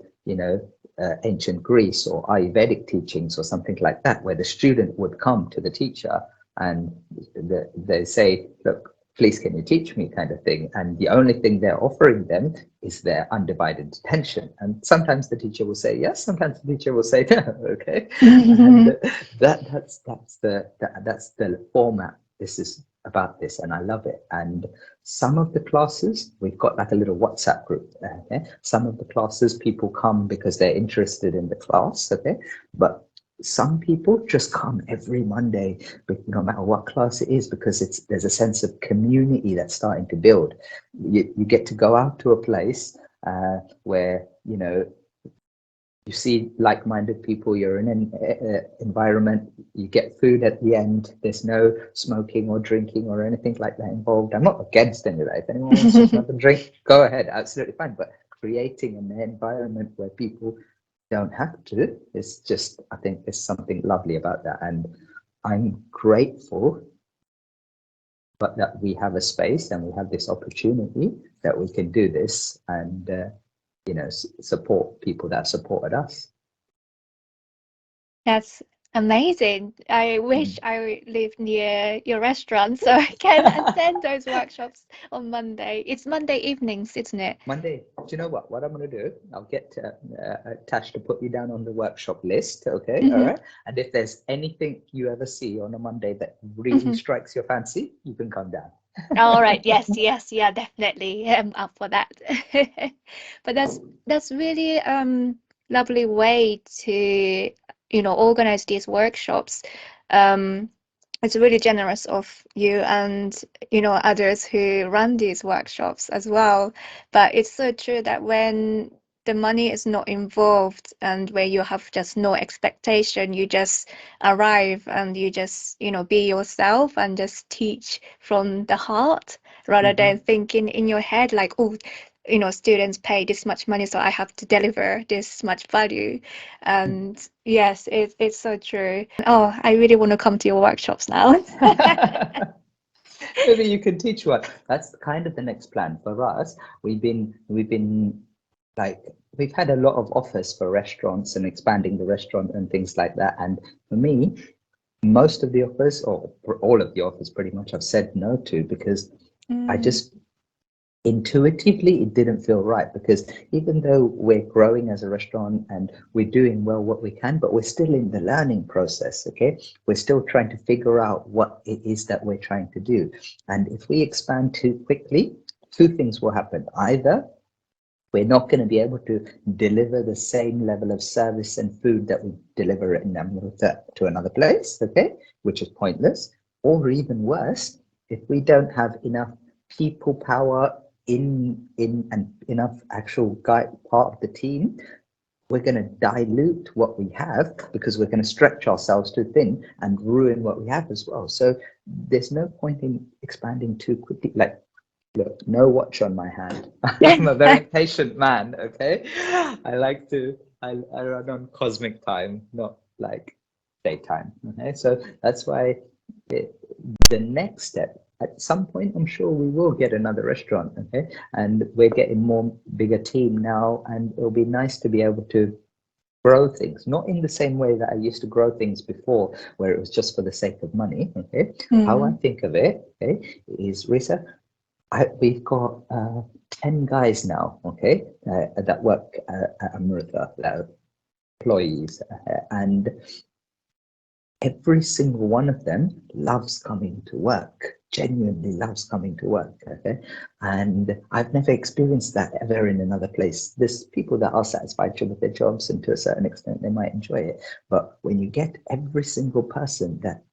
ancient Greece or Ayurvedic teachings or something like that, where the student would come to the teacher and they say, look, please can you teach me, kind of thing, and the only thing they're offering them is their undivided attention. And sometimes the teacher will say yes, sometimes the teacher will say no. Okay, and that's the format. This is about this, and I love it. And some of the classes, we've got like a little WhatsApp group. Okay, some of the classes people come because they're interested in the class. Okay, but some people just come every Monday, no matter what class it is, because there's a sense of community that's starting to build. You get to go out to a place where you see like-minded people, you're in an environment, you get food at the end, there's no smoking or drinking or anything like that involved. I'm not against any of that. If anyone wants to smoke and drink, go ahead, absolutely fine. But creating an environment where people don't have to, it's just, I think there's something lovely about that. And I'm grateful but that we have a space and we have this opportunity that we can do this and support people that supported us. That's amazing. I wish I lived near your restaurant so I can attend those workshops on Monday. It's Monday evenings, isn't it? Monday. Do you know what I'm going to do? I'll get Tash to put you down on the workshop list. Okay. All right. And if there's anything you ever see on a Monday that really strikes your fancy, you can come down. All right. Yes. Yeah, definitely. I'm up for that. But that's really lovely way to, organize these workshops. Um, it's really generous of you and, others who run these workshops as well. But it's so true that when the money is not involved and where you have just no expectation, you just arrive and you just, be yourself and just teach from the heart rather than thinking in your head like, oh, students pay this much money, so I have to deliver this much value. And yes, it's so true. Oh, I really want to come to your workshops now. Maybe you can teach one. That's kind of the next plan for us. We've been like we've had a lot of offers for restaurants and expanding the restaurant and things like that. And for me, most of the offers, or all of the offers pretty much, I've said no to because I just intuitively it didn't feel right, because even though we're growing as a restaurant and we're doing well what we can, but we're still in the learning process. Okay, we're still trying to figure out what it is that we're trying to do. And if we expand too quickly, two things will happen. Either we're not going to be able to deliver the same level of service and food that we deliver in Amrutha to another place, okay, which is pointless. Or even worse, if we don't have enough people power in and enough actual guide part of the team, we're going to dilute what we have because we're going to stretch ourselves too thin and ruin what we have as well. So there's no point in expanding too quickly. Like, look, no watch on my hand. I'm a very patient man, okay? I run on cosmic time, not like daytime, okay? So that's why the next step, at some point, I'm sure we will get another restaurant, okay? And we're getting more bigger team now, and it'll be nice to be able to grow things, not in the same way that I used to grow things before, where it was just for the sake of money, okay? How I think of it, okay, is Risa, we've got 10 guys now, okay, that work at Amrutha, employees, and every single one of them loves coming to work, genuinely loves coming to work, okay? And I've never experienced that ever in another place. There's people that are satisfied with their jobs, and to a certain extent they might enjoy it. But when you get every single person that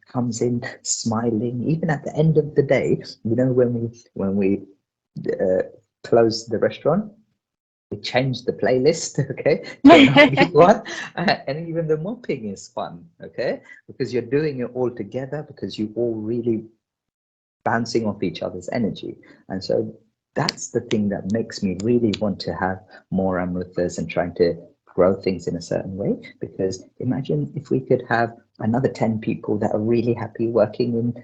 comes in smiling, even at the end of the day, when we close the restaurant, we change the playlist, okay, to an upbeat one, and even the mopping is fun, okay, because you're doing it all together, because you all really bouncing off each other's energy. And so that's the thing that makes me really want to have more Amruthas and trying to grow things in a certain way. Because imagine if we could have another 10 people that are really happy working in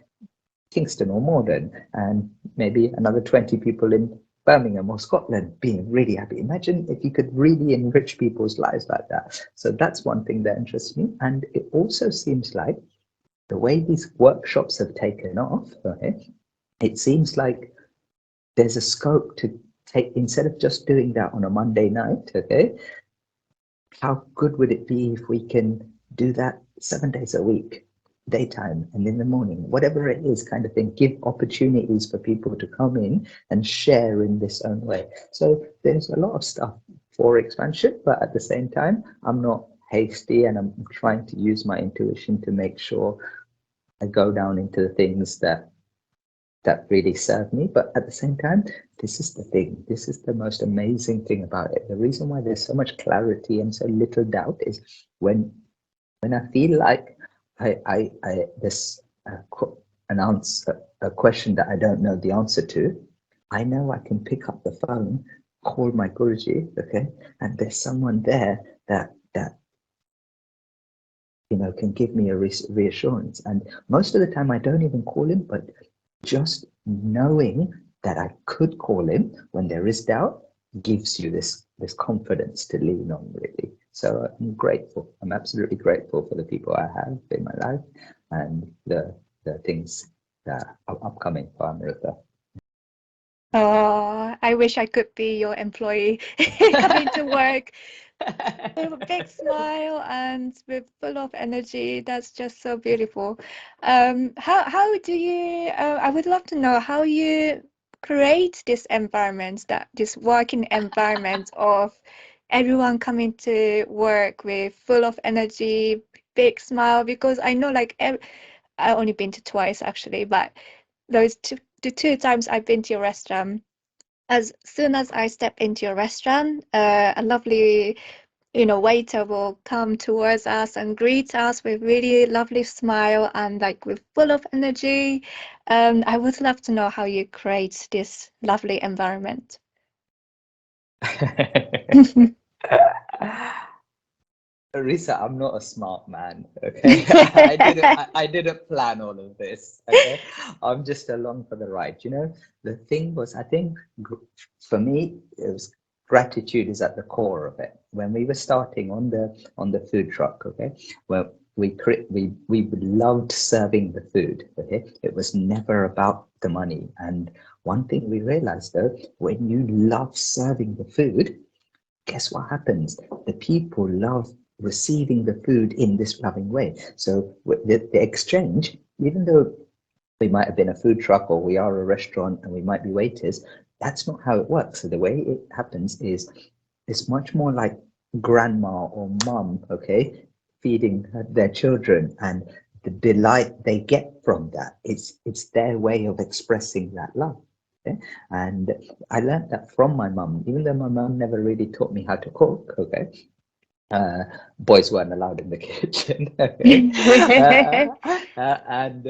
Kingston or Morden, and maybe another 20 people in Birmingham or Scotland being really happy. Imagine if you could really enrich people's lives like that. So that's one thing that interests me. And it also seems like the way these workshops have taken off, okay, it seems like there's a scope to take, instead of just doing that on a Monday night, okay, how good would it be if we can do that 7 days a week, daytime and in the morning, whatever it is, kind of thing, give opportunities for people to come in and share in this own way. So there's a lot of stuff for expansion, but at the same time, I'm not hasty, and I'm trying to use my intuition to make sure I go down into the things that really serve me. But at the same time, this is the thing. This is the most amazing thing about it. The reason why there's so much clarity and so little doubt is when I feel like I this announce a question that I don't know the answer to, I know I can pick up the phone, call my Guruji, okay, and there's someone there that can give me a reassurance. And most of the time I don't even call him, but just knowing that I could call him when there is doubt gives you this confidence to lean on, really. So I'm grateful. I'm absolutely grateful for the people I have in my life and the things that are upcoming for Amrutha. Oh, I wish I could be your employee coming to work with a big smile and with full of energy. That's just so beautiful. How do you? I would love to know how you create this environment, this working environment of everyone coming to work with full of energy, big smile, because I know like I only been to twice actually, but the two times I've been to your restaurant, as soon as I step into your restaurant, a lovely waiter will come towards us and greet us with really lovely smile and like with full of energy. I would love to know how you create this lovely environment. Risa, I'm not a smart man, okay? I didn't plan all of this, okay? I'm just along for the ride. You know, the thing was, I think for me, it was gratitude is at the core of it. When we were starting on the food truck, okay, well, we loved serving the food, okay? It was never about the money. And one thing we realized though, when you love serving the food, guess what happens? The people love receiving the food in this loving way. So the exchange, even though we might have been a food truck or we are a restaurant and we might be waiters, that's not how it works. So the way it happens is it's much more like grandma or mum, okay, feeding their children, and the delight they get from that. It's their way of expressing that love. Okay? And I learned that from my mum, even though my mum never really taught me how to cook. Okay, boys weren't allowed in the kitchen. Okay, and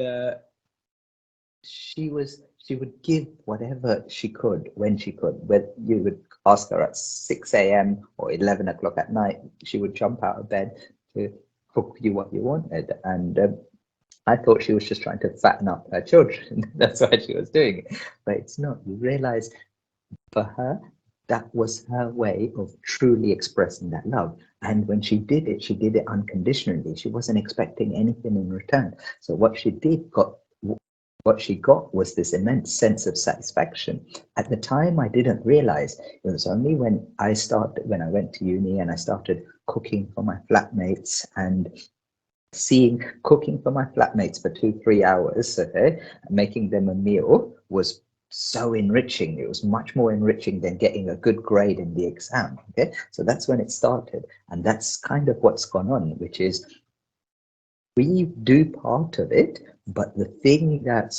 she would give whatever she could when she could. When you would ask her at 6 a.m. or 11 o'clock at night, she would jump out of bed to cook you what you wanted. And I thought she was just trying to fatten up her children. That's why she was doing it. But it's not. You realize for her, that was her way of truly expressing that love. And when she did it unconditionally. She wasn't expecting anything in return. So what she got was this immense sense of satisfaction. At the time, I didn't realize. It was only when I went to uni and I started cooking for my flatmates and cooking for my flatmates for 2-3 hours, okay, making them a meal was so enriching. It was much more enriching than getting a good grade in the exam. Okay, so that's when it started, and that's kind of what's gone on, which is we do part of it, but the thing that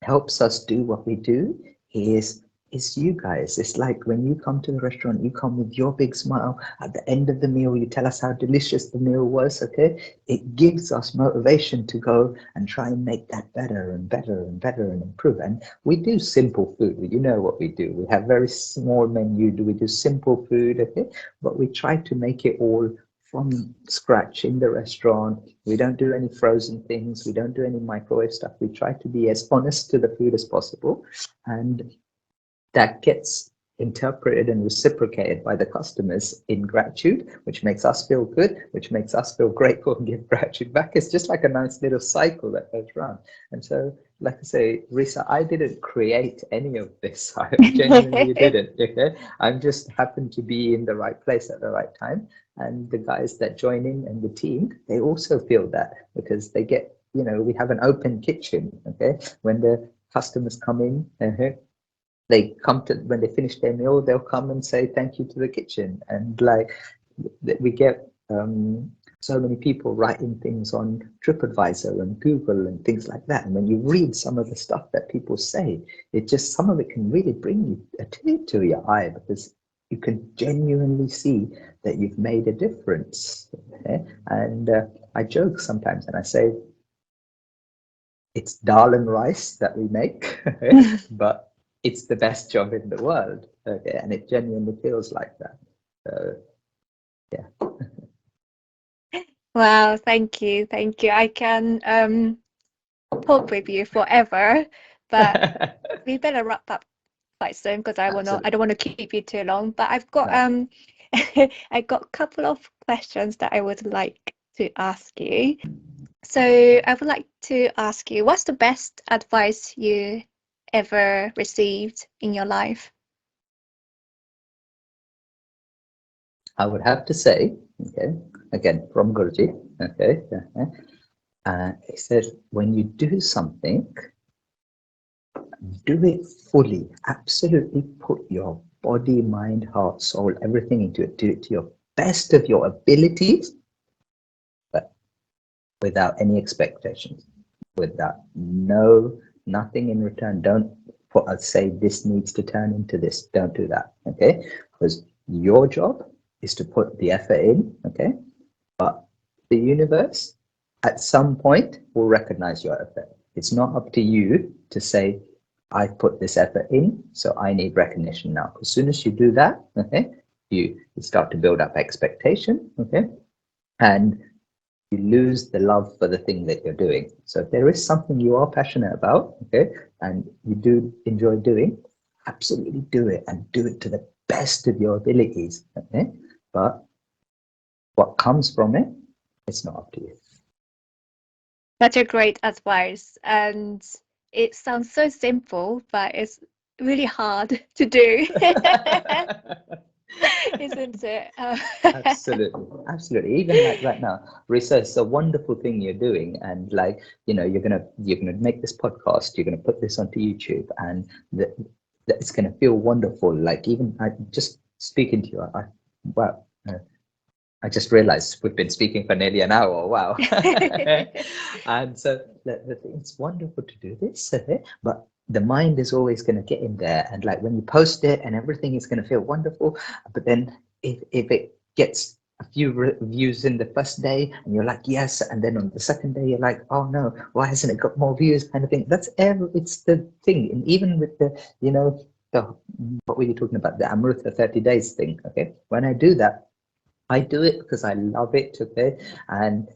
helps us do what we do is you guys. It's like when you come to the restaurant, you come with your big smile. At the end of the meal, you tell us how delicious the meal was. Okay, it gives us motivation to go and try and make that better and better and better and improve. And we do simple food. You know what we do. We have very small menu. We do simple food. Okay, but we try to make it all from scratch in the restaurant. We don't do any frozen things. We don't do any microwave stuff. We try to be as honest to the food as possible. And that gets interpreted and reciprocated by the customers in gratitude, which makes us feel good, which makes us feel grateful and give gratitude back. It's just like a nice little cycle that goes around. And so, like I say, Risa, I didn't create any of this. I genuinely didn't. Okay? I just happened to be in the right place at the right time. And the guys that join in and the team, they also feel that because they get, we have an open kitchen. Okay, when the customers come in, they come to when they finish their meal, they'll come and say thank you to the kitchen. And like we get so many people writing things on TripAdvisor and Google and things like that. And when you read some of the stuff that people say, some of it can really bring you a tear to your eye, because you can genuinely see that you've made a difference. Okay? And I joke sometimes and I say, it's dal and rice that we make, but it's the best job in the world. Okay? And it genuinely feels like that. So, yeah. Wow, thank you, thank you. I can talk with you forever, but we better wrap up quite soon because I don't want to keep you too long. But I've got I got a couple of questions that I would like to ask you. So I would like to ask you, what's the best advice you ever received in your life? I would have to say, okay, again from Guruji, okay, he said, when you do something, do it fully. Absolutely put your body, mind, heart, soul, everything into it. Do it to your best of your abilities, but without any expectations, without nothing in return. Don't put us say this needs to turn into this. Don't do that. Okay, because your job is to put the effort in. Okay, but the universe at some point will recognize your effort. It's not up to you to say, I put this effort in, so I need recognition now. As soon as you do that, okay, you start to build up expectation, okay, and you lose the love for the thing that you're doing. So if there is something you are passionate about, okay, and you do enjoy doing, absolutely do it and do it to the best of your abilities, okay? But what comes from it, it's not up to you. Such a great advice, and it sounds so simple, but it's really hard to do, isn't it? Absolutely. Even like right now, Risa, it's a wonderful thing you're doing, and like you're gonna make this podcast, you're gonna put this onto YouTube, and it's gonna feel wonderful. Like even I just speaking to you, wow. I just realized we've been speaking for nearly an hour. Wow. And so it's wonderful to do this, okay? But the mind is always going to get in there. And like when you post it and everything is going to feel wonderful. But then if it gets a few views in the first day and you're like, yes. And then on the second day, you're like, oh no, why hasn't it got more views kind of thing? It's the thing. And even with the, what were you talking about? The Amrutha 30 days thing. Okay. When I do that, I do it because I love it, okay? And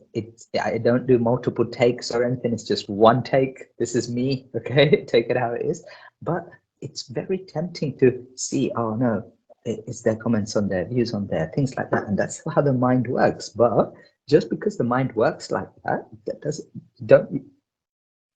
I don't do multiple takes or anything. It's just one take. This is me, okay? Take it how it is. But it's very tempting to see, oh no, is there comments on there, views on there, things like that. And that's how the mind works. But just because the mind works like that,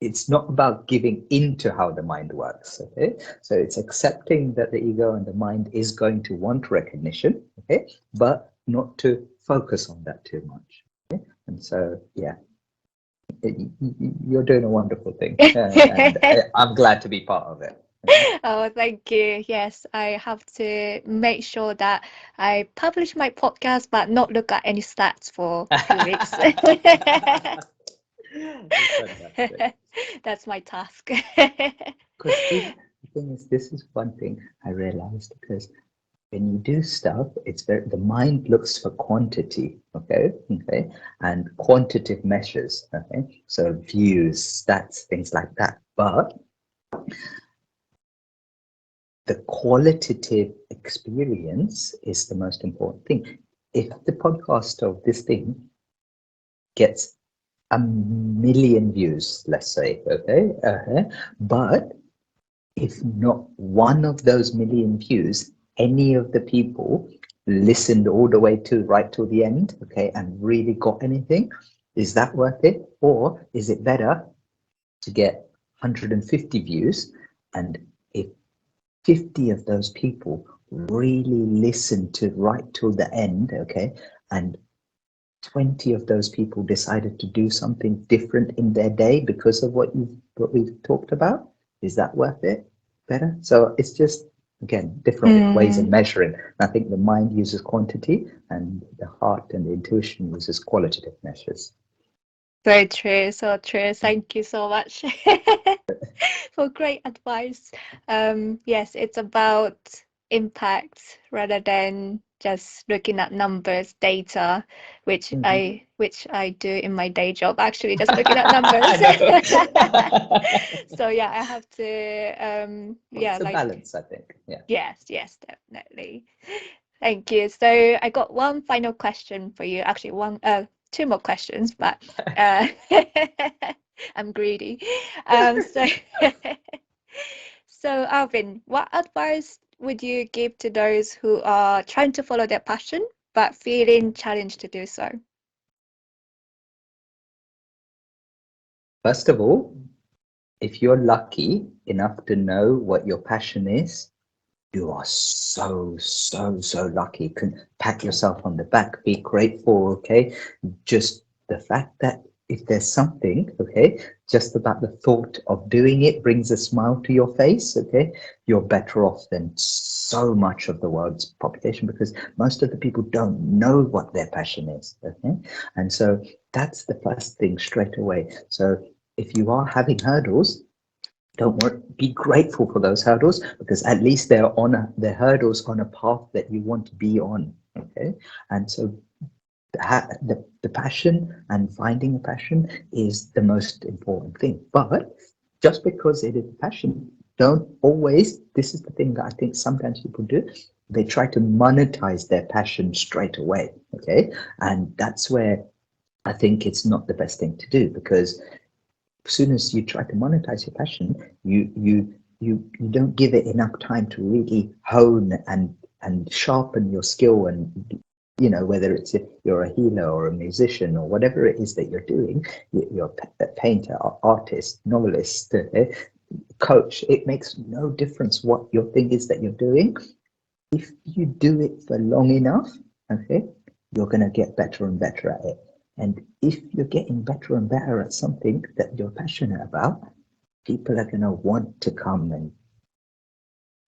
it's not about giving into how the mind works, okay? So it's accepting that the ego and the mind is going to want recognition, okay? But not to focus on that too much. Okay? And so, yeah, you're doing a wonderful thing. And I'm glad to be part of it. Oh, thank you. Yes, I have to make sure that I publish my podcast, but not look at any stats for 2 weeks. That's my task. Because the thing is, this is one thing I realized, because when you do stuff, the mind looks for quantity, okay, and quantitative measures, okay, so views, stats, things like that. But the qualitative experience is the most important thing. If the podcast of this thing gets 1,000,000 views, let's say, okay, but if not one of those 1,000,000 views, any of the people listened all the way to right till the end, okay, and really got anything, is that worth it? Or is it better to get 150 views, and if 50 of those people really listen to right till the end, okay, and 20 of those people decided to do something different in their day because of what we've talked about, is that worth it? Better? So it's just, again, different ways of measuring. I think the mind uses quantity and the heart and the intuition uses qualitative measures. So true, so true. Thank you so much for great advice. Yes, it's about impact rather than just looking at numbers, data, which I do in my day job, actually just looking at numbers. So yeah, I have to It's a balance, I think. Yeah. Yes, definitely. Thank you. So I got one final question for you. Actually, two more questions, but I'm greedy. So, so Arvin, what advice would you give to those who are trying to follow their passion but feeling challenged to do so? First of all, if you're lucky enough to know what your passion is, you are so lucky. You can pat yourself on the back, be grateful, okay? Just the fact that if there's something, okay, just about the thought of doing it brings a smile to your face, okay, you're better off than so much of the world's population, because most of the people don't know what their passion is, okay? And so that's the first thing straight away. So if you are having hurdles, don't worry, be grateful for those hurdles, because at least they're hurdles on a path that you want to be on, okay? And so the passion and finding a passion is the most important thing. But just because it is a passion, don't always, this is the thing that I think sometimes people do, they try to monetize their passion straight away, okay? And that's where I think it's not the best thing to do, because as soon as you try to monetize your passion, you don't give it enough time to really hone and sharpen your skill. And whether it's you're a healer or a musician or whatever it is that you're doing, you're a painter, artist, novelist, coach, it makes no difference what your thing is that you're doing. If you do it for long enough, okay, you're going to get better and better at it. And if you're getting better and better at something that you're passionate about, people are going to want to come and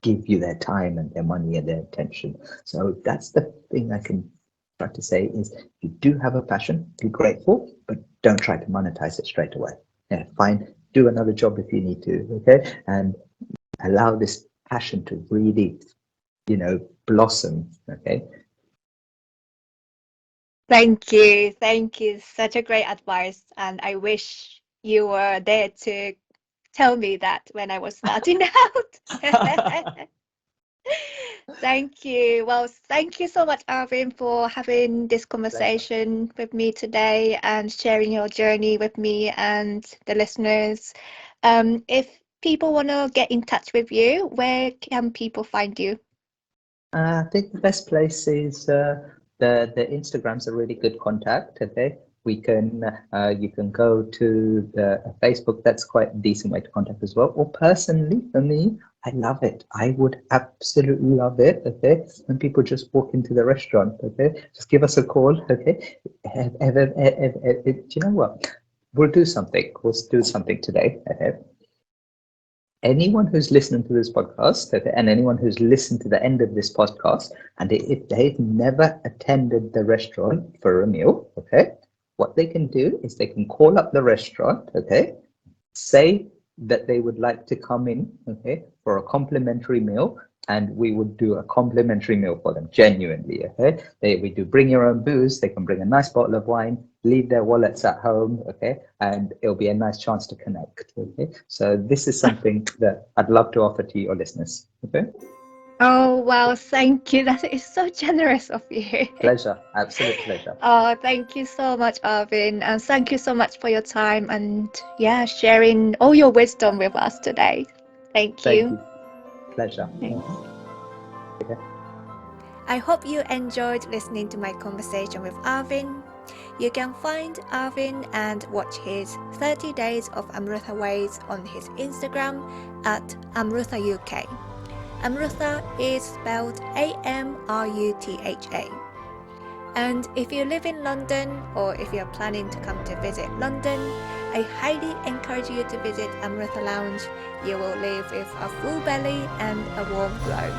give you their time and their money and their attention. So that's the thing I can try to say is, you do have a passion, be grateful, but don't try to monetize it straight away. Yeah, fine, do another job if you need to, okay? And allow this passion to really, blossom, okay? Thank you. Thank you. Such a great advice. And I wish you were there to tell me that when I was starting out. Thank you. Well, thank you so much, Arvin, for having this conversation with me today and sharing your journey with me and the listeners. If people want to get in touch with you, where can people find you? I think the best place is the Instagram's a really good contact. Okay, we can you can go to the Facebook. That's quite a decent way to contact as well. Or personally, for me, I love it. I would absolutely love it. Okay, when people just walk into the restaurant. Okay, just give us a call. Okay, do you know what? We'll do something. We'll do something today. Okay, anyone who's listening to this podcast, okay, and anyone who's listened to the end of this podcast, and if they've never attended the restaurant for a meal, okay, what they can do is they can call up the restaurant, okay, say that they would like to come in, okay, for a complimentary meal, and we would do a complimentary meal for them, genuinely, okay? We do bring your own booze, they can bring a nice bottle of wine, leave their wallets at home, okay? And it'll be a nice chance to connect, okay? So this is something that I'd love to offer to your listeners, okay? Oh, wow. Thank you. That is so generous of you. Pleasure, absolute pleasure. Oh, thank you so much, Arvin. And thank you so much for your time and, yeah, sharing all your wisdom with us today. Thank you. Thank you. Pleasure. Thanks. Okay. I hope you enjoyed listening to my conversation with Arvin. You can find Arvin and watch his 30 Days of Amrutha Ways on his Instagram at Amrutha UK. Amrutha is spelled Amrutha. And if you live in London, or if you're planning to come to visit London, I highly encourage you to visit Amrutha Lounge. You will leave with a full belly and a warm glow.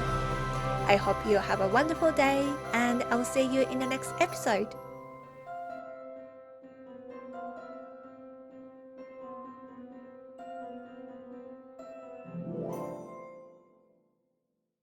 I hope you have a wonderful day, and I'll see you in the next episode.